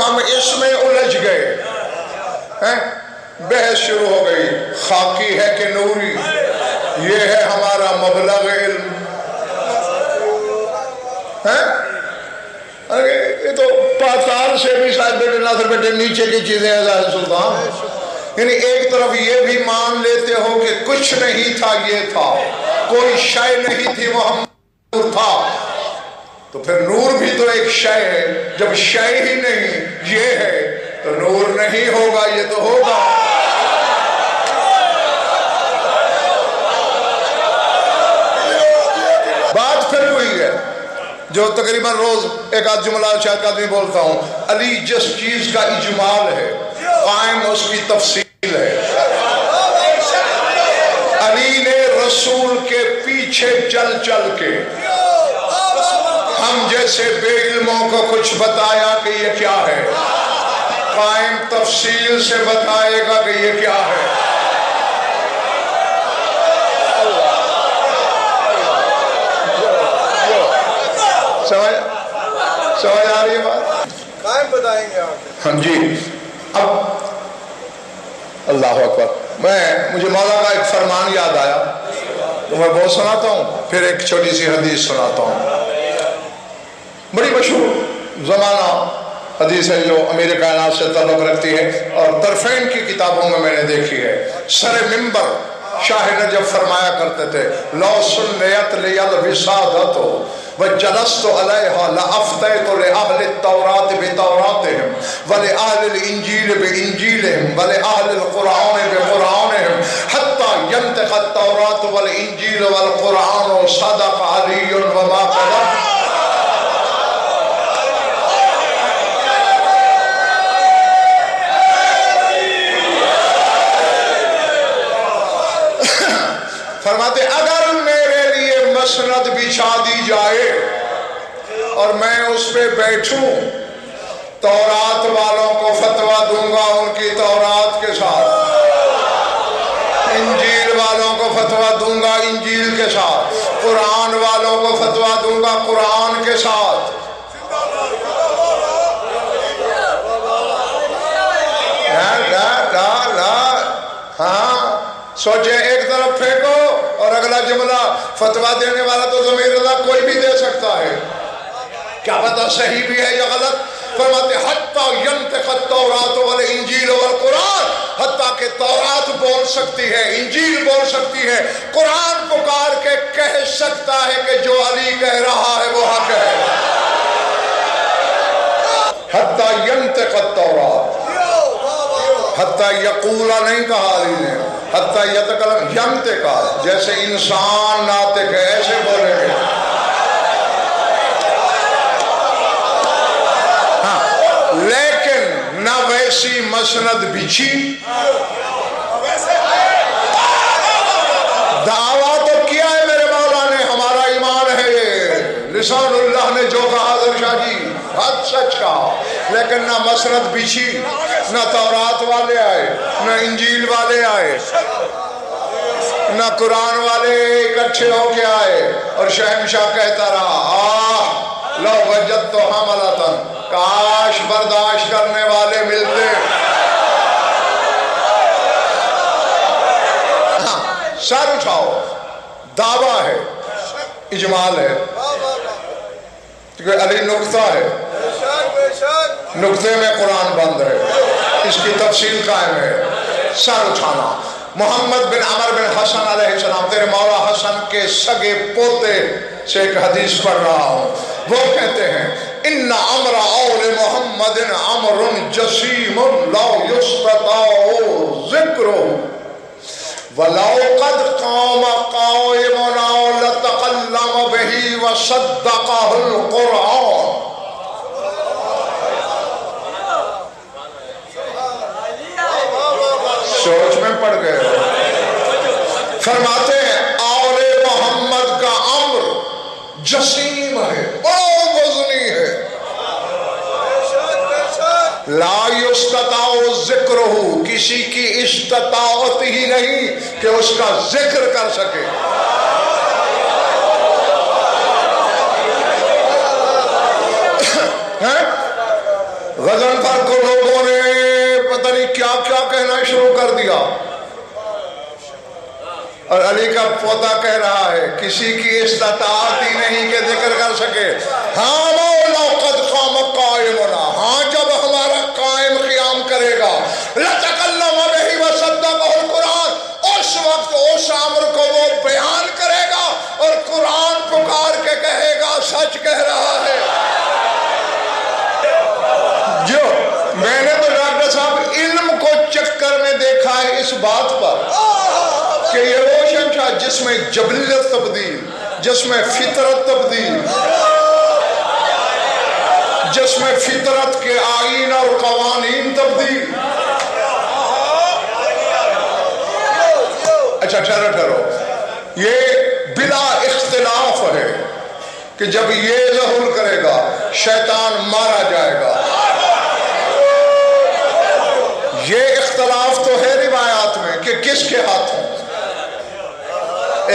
ہم اس میں الجھ گئے ہیں، بحث شروع ہو گئی، خاکی ہے کہ نوری، یہ ہے ہمارا مبلغ علم ہے۔ یہ تو پاتال سے بھی شاید بیٹے ناصر بیٹے نیچے کی چیزیں ہیں ظاہر سلطان، یعنی ایک طرف یہ بھی مان لیتے ہو کہ کچھ نہیں تھا، یہ تھا، کوئی شے نہیں تھی، محمد نور تھا، تو پھر نور بھی تو ایک شے ہے، جب شے ہی نہیں یہ ہے تو نور نہیں ہوگا، یہ تو ہوگا۔ بات پھر وہی ہے جو تقریباً روز ایک آدھ جملہ شاید آدمی بولتا ہوں، علی جس چیز کا اجمال ہے قائم اس کی تفصیل ہے۔ علی نے رسول کے پیچھے چل چل کے ہم جیسے بے علموں کو کچھ بتایا کہ یہ کیا ہے، قائم تفصیل سے بتائے گا کہ یہ کیا ہے۔ سمجھ آ رہی ہے بات؟ قائم بتائیں گے آپ۔ ہاں جی، اب اللہ اکبر، مجھے مولا کا ایک فرمان یاد آیا تو میں بہت سناتا ہوں، پھر ایک چھوٹی سی حدیث سناتا ہوں۔ بڑی مشہور زمانہ حدیث ہے جو امیر کائنات سے تعلق رکھتی ہے اور طرفین کی کتابوں میں نے دیکھی ہے۔ سر ممبر شاہ نجف فرمایا کرتے تھے، لو سنیت لیل وسادت وجلست علیہا لأفتیت لأہل التورات بتوراتہم ولأہل الانجیل بانجیلہم ولأہل القرآن بقرآنہم حتی ینطق التورات والانجیل والقرآن صدق علی وما قدم۔ فرماتے اگر میرے لیے مسند بچھا دی جائے اور میں اس پہ بیٹھوں، تورات والوں کو فتویٰ دوں گا ان کی تورات کے ساتھ، انجیل والوں کو فتویٰ دوں گا انجیل کے ساتھ، قرآن والوں کو فتویٰ دوں گا قرآن کے ساتھ۔ ہاں سوچے ایک طرف پھینکو اور اگلا جملہ فتویٰ دینے والا تو ضمیر اللہ کوئی بھی دے سکتا ہے، کیا پتہ صحیح بھی ہے یا غلط۔ فرماتے حتیٰ ینطق التورات والانجیل والقرآن، حتیٰ کہ تورات بول سکتی ہے، انجیل بول سکتی ہے، قرآن پکار کے کہہ سکتا ہے کہ جو علی کہہ رہا ہے وہ حق ہے۔ حتیٰ ینطق التورات، حتیٰ یقولا نہیں کہا علی نے، حتیٰ یتکلم ینطقا، جیسے انسان ناطق ہے ایسے بولے گے۔ ہاں لیکن نہ ویسی مسند بچھی، دعویٰ تو کیا ہے میرے مولا نے، ہمارا ایمان ہے یہ، لسان اللہ نے جو کہا حضرت شاہ جی حد سچ کہا، لیکن نہ مسند بچھی، نہ تورات والے آئے، نہ انجیل والے آئے، نہ قرآن والے اکٹھے ہو کے آئے، اور شہنشاہ کہتا رہا آہ لو وجدت حملتن، کاش برداشت کرنے والے ملتے۔ سر اٹھاؤ، دعویٰ ہے، اجمال ہے، کیونکہ علی نقطہ ہے، نقطے میں قرآن بند ہے، اس کی تفصیل قائم ہے۔ سر اٹھانا، محمد بن عمر بن حسن علیہ السلام، تیرے مولا حسن کے سگے پوتے سے ایک حدیث پڑھ رہا ہوں، وہ کہتے ہیں ان امر اول محمد امر جسیم لا یستطاع ذکرہ وَلَوْ قَدْ قَامَ قَائِمٌ لَتَقَلَّمَ بِهِ وَصَدَّقَهُ الْقُرْآنُ۔ سوچ میں پڑ گئے، فرماتے ہیں آل محمد کا امر جسیم ہے، بڑا وزنی ہے، لا یستطاع ذکرہ، کسی کی استطاعت ہی نہیں کہ اس کا ذکر کر سکے۔ غضنفر کو لوگوں نے پتہ نہیں کیا کیا کہنا شروع کر دیا، اور علی کا پوتا کہہ رہا ہے کسی کی استطاعت ہی نہیں کہ ذکر کر سکے۔ ہاں مولا قد قام قائمنا، ہاں جب ہمارا قائم قیام کرے گا، لتکلم بہ وصدقہ القرآن، اس وقت اس امر کو وہ بیان کرے گا اور قرآن پکار کے کہے گا سچ کہہ رہا ہے۔ جو میں نے تو ڈاکٹر صاحب علم کو چکر میں دیکھا ہے اس بات پر کہ یہ وہ شمشا جس میں جبلیت تبدیل، جس میں فطرت تبدیل، جس میں فطرت کے آئین اور قوانین تبدیل۔ اچھا ٹھہرو، یہ بلا اختلاف ہے کہ جب یہ ظہور کرے گا شیطان مارا جائے گا۔ یہ اختلاف تو ہے روایات میں کہ کس کے ہاتھوں،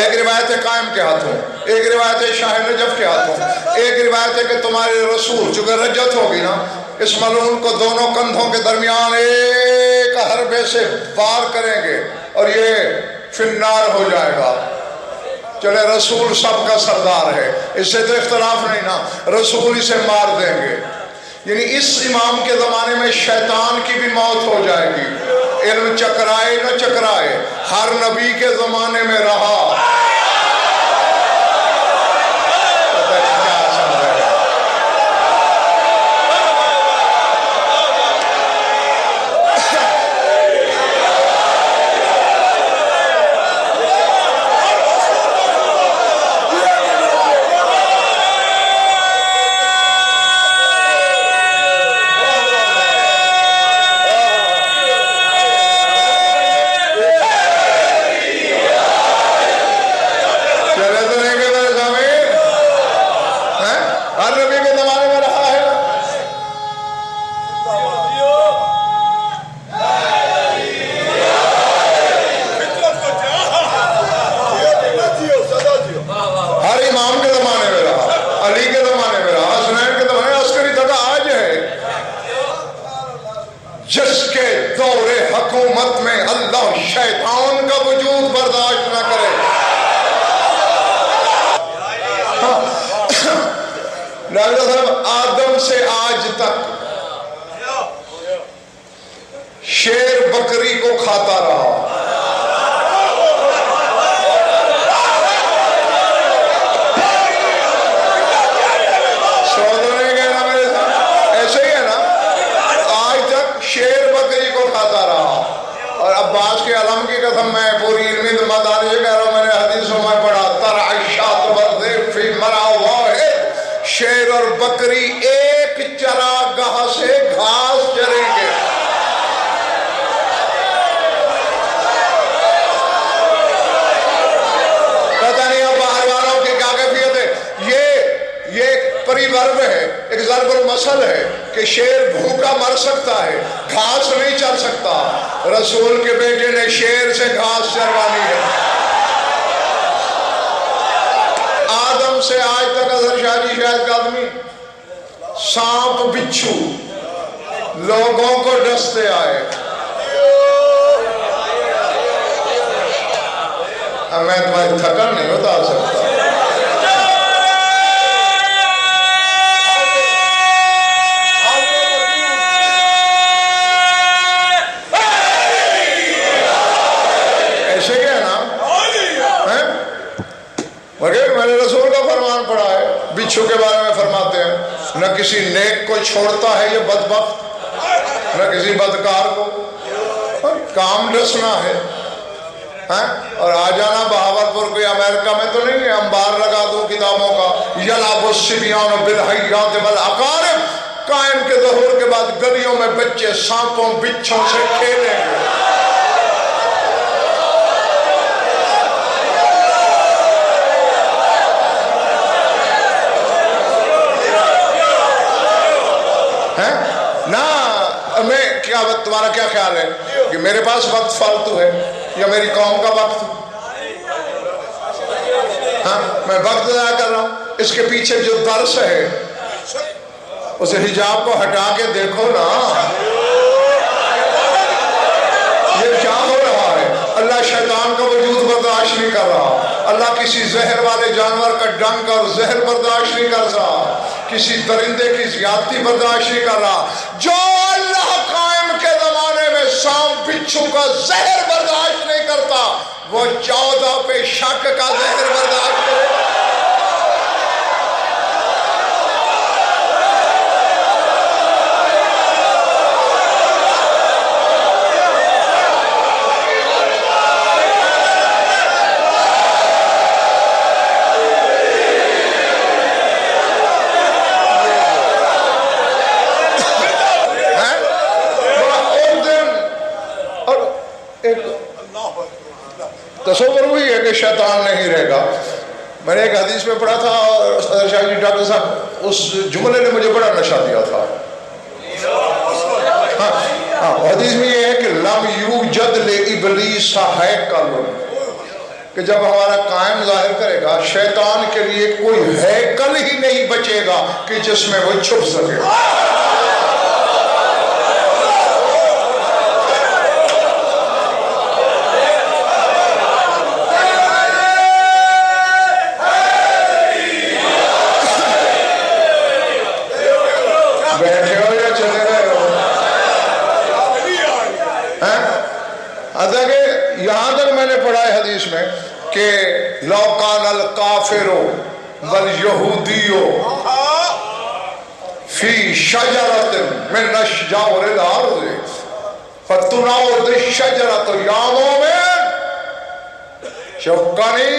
ایک روایت ہے قائم کے ہاتھوں، ایک روایت ہے شاہ نجف کے ہاتھوں، ایک روایت ہے کہ تمہارے رسول چونکہ رجت ہوگی نا، اس ملعون کو دونوں کندھوں کے درمیان ایک حربے سے وار کریں گے اور یہ فی النار ہو جائے گا۔ چلے رسول سب کا سردار ہے، اس سے تو اختلاف نہیں نا، رسول اسے مار دیں گے۔ یعنی اس امام کے زمانے میں شیطان کی بھی موت ہو جائے گی، علم چکرائے نہ چکرائے، ہر نبی کے زمانے میں رہا۔ آدم سے آج تک شیر بکری کو کھاتا رہا، سوچنے گئے نا میرے ساتھ، ایسے ہی ہے نا، آج تک شیر بکری کو کھاتا رہا۔ اور عباس کے علم کی قسم میں پوری علمی دماداری سے کہہ رہا ہوں، میں نے حدیثوں میں پڑھا ترعشات ورد فی مرع واحد، شیر اور بکری ایک چراگاہ سے گھاس چریں گے۔ پتہ نہیں اب باہر والوں کی کیا کیفیت ہے۔ یہ ایک پری ضرب ہے، ایک ضرب المثل ہے کہ شیر بھوکا مر سکتا ہے، گھاس نہیں چر سکتا۔ رسول کے بیٹے نے شیر سے گھاس چروانی ہے۔ آدم سے آج تک اظہر شاہ جی شاید کا آدمی سانپ بچھو لوگوں کو ڈستے آئے۔ اب میں تمہاری تھکن نہیں بتا سکتا۔ ایسے کیا ہے نا، میرے رسول کا فرمان پڑا ہے، بچھو کے بارے میں فرماتے ہیں نہ کسی نیک کو چھوڑتا ہے یہ بدبخت، نہ کسی بدکار کو، کام ڈسنا ہے۔ اور آ جانا بہاولپور کوئی امریکہ میں تو نہیں ہے، انبار لگا دوں کتابوں کا، یلعب الصبیان بالحیات والاقارب، قائم کے ظہور کے بعد گلیوں میں بچے سانپوں بچھوں سے کھیلیں گے۔ تمہارا کیا خیال ہے کہ میرے پاس وقت فالتو ہے یا میری قوم کا وقت؟ ہاں میں وقت ضائع کر رہا ہوں۔ اس کے پیچھے جو درس ہے اسے حجاب کو ہٹا کے دیکھو نا، یہ کیا ہو رہا ہے؟ اللہ شیطان کا وجود برداشت نہیں کر رہا، اللہ کسی زہر والے جانور کا ڈنک اور زہر برداشت نہیں کر رہا، کسی درندے کی زیادتی برداشت نہیں کر رہا۔ جو اللہ قائم کے زمانے میں سانپ بچھو کا زہر برداشت نہیں کرتا، وہ 14 پہ شک کا زہر برداشت کرے گا۔ تصور ہوئی ہے کہ شیطان نہیں رہے گا۔ میں نے ایک حدیث میں پڑھا تھا اور صدر شاہ جی ڈاکٹر صاحب اس جملے نے مجھے بڑا نشہ دیا تھا۔ ہاں حدیث میں یہ ہے کہ لم یوجد لابلیس ہیکل، کہ جب ہمارا قائم ظاہر کرے گا شیطان کے لیے کوئی ہیکل ہی نہیں بچے گا کہ جس میں وہ چھپ سکے۔ یہاں تک میں نے پڑھا ہے حدیث میں کہ لو کان الکافر والیہودی فی شجرۃ من اشجار الارض فتناود الشجرۃ یا مومن شوقانی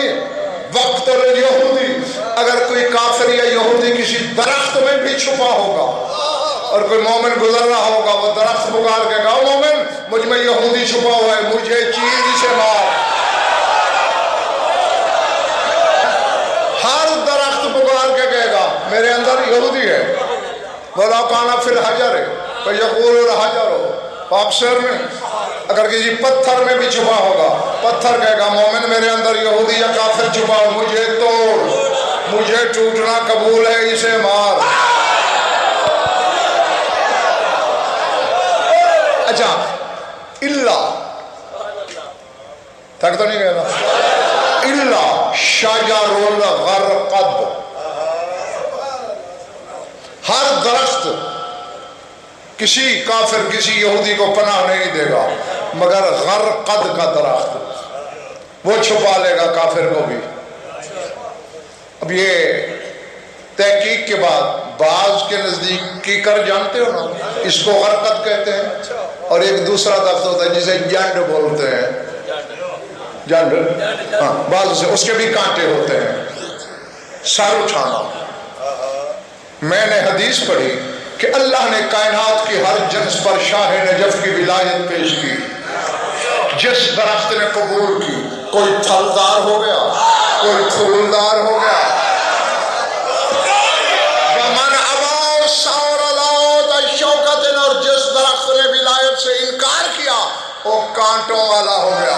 وقت الیہودی، اگر کوئی کافر یا یہودی کسی درخت میں بھی چھپا ہوگا اور کوئی مومن گزر رہا ہوگا، وہ درخت پکار کے کہا مومن مجھ میں یہودی چھپا ہوا ہے، مجھے چیز سے مار۔ ہر درخت پکار کے کہے گا میرے اندر یہودی ہے۔ وَلَا كَانَ فِي الْحَجَرِ فَيَقُولُ الْحَجَرُ، اکثر میں اگر کسی پتھر میں بھی چھپا ہوگا، پتھر کہے گا مومن میرے اندر یہودی یا کافر چھپا ہو، مجھے توڑ، مجھے ٹوٹنا قبول ہے، اسے مار۔ اچھا اللہ تک تو نہیں کہنا، اللہ شجر الغرقد، ہر درخت کسی کافر کسی یہودی کو پناہ نہیں دے گا مگر غرقد کا درخت، وہ چھپا لے گا کافر کو بھی۔ اب یہ تحقیق کے بعد بعض کے نزدیک کیکر جانتے ہو نا، اس کو غرقد کہتے ہیں، اور ایک دوسرا درخت ہوتا ہے جسے جنڈ بولتے ہیں، جنڈ، ہاں بعض سے اس کے بھی کانٹے ہوتے ہیں۔ سر اٹھانا، میں نے حدیث پڑھی کہ اللہ نے کائنات کی ہر جنس پر شاہ نجف کی ولایت پیش کی، جس درخت نے قبول کی، کوئی پھلدار ہو گیا، کوئی پھولدار ہو گیا، اور جس درخت نے ولایت سے انکار کیا وہ کانٹوں والا ہو گیا۔